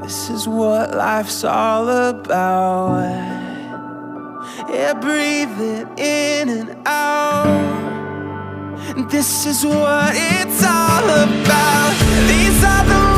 This is what life's all about. Yeah, breathe it in and out. This is what it's all about. These are the